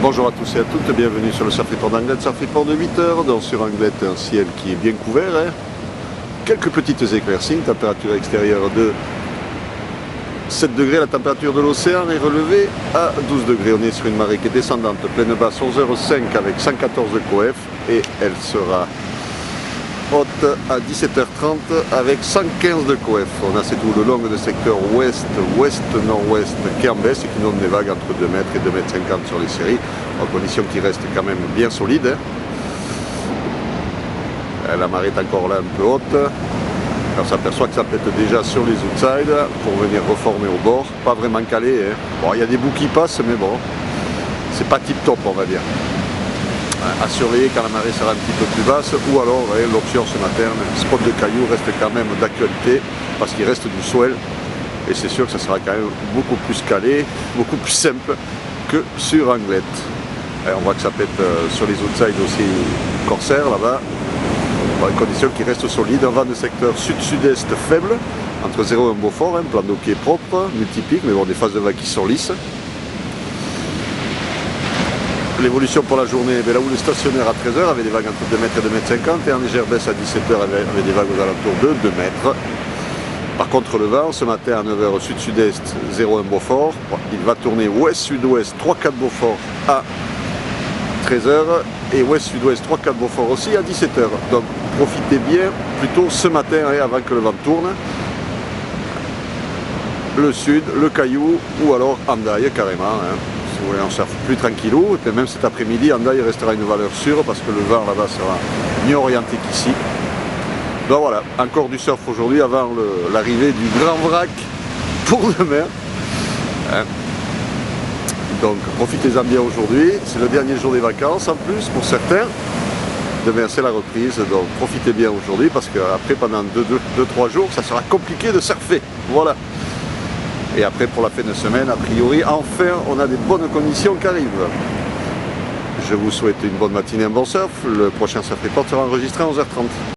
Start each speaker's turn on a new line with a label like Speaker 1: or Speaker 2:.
Speaker 1: Bonjour à tous et à toutes, bienvenue sur le Surf Report d'Anglet, Surf Report de 8 heures, donc sur Anglet un ciel qui est bien couvert, quelques petites éclaircies, une température extérieure de 7 degrés, la température de l'océan est relevée à 12 degrés, on est sur une marée qui est descendante, pleine basse 11h05 avec 114 de coef et elle sera haute à 17h30 avec 115 de coef. On a c'est tout le long de secteur ouest, ouest-nord-ouest qui est en baisse et qui donne des vagues entre 2 mètres et 2 mètres 50 sur les séries, en condition qui restent quand même bien solides. La marée est encore là un peu haute. On s'aperçoit que ça pète déjà sur les outsides pour venir reformer au bord. Pas vraiment calé. Bon, il y a des bouts qui passent, mais bon, c'est pas tip top, on va dire. À surveiller quand la marée sera un petit peu plus basse, ou alors l'option ce matin, le spot de cailloux reste quand même d'actualité parce qu'il reste du swell et c'est sûr que ça sera quand même beaucoup plus calé, beaucoup plus simple que sur Anglet. On voit que ça pète sur les outsides aussi Corsair là-bas, dans des conditions qui restent solides. Un vent de secteur sud-sud-est faible, entre 0 et 1 Beaufort, un plan d'eau qui est propre, multipique, mais bon, des phases de vagues qui sont lisses. L'évolution pour la journée, là où le stationnaire à 13h avait des vagues entre 2 mètres et 2 mètres 50 et en légère baisse à 17h avait des vagues aux alentours de 2 mètres. Par contre le vent, ce matin à 9h sud-sud-est 0,1 Beaufort, il va tourner ouest-sud-ouest 3-4 Beaufort à 13h et ouest-sud-ouest 3-4 Beaufort aussi à 17h. Donc profitez bien plutôt ce matin avant que le vent tourne. Le sud, le caillou ou alors Hendaye carrément. Si vous voulez en surf plus tranquillou, et même cet après-midi, Hendaye restera une valeur sûre parce que le vent là-bas sera mieux orienté qu'ici. Donc voilà, encore du surf aujourd'hui avant l'arrivée du grand vrac pour demain. Donc profitez-en bien aujourd'hui, c'est le dernier jour des vacances en plus pour certains. Demain c'est la reprise, donc profitez bien aujourd'hui parce qu'après pendant 2-3 jours ça sera compliqué de surfer. Voilà. Et après pour la fin de semaine, a priori, enfin on a des bonnes conditions qui arrivent. Je vous souhaite une bonne matinée, un bon surf. Le prochain Surf Report sera enregistré à 11h30.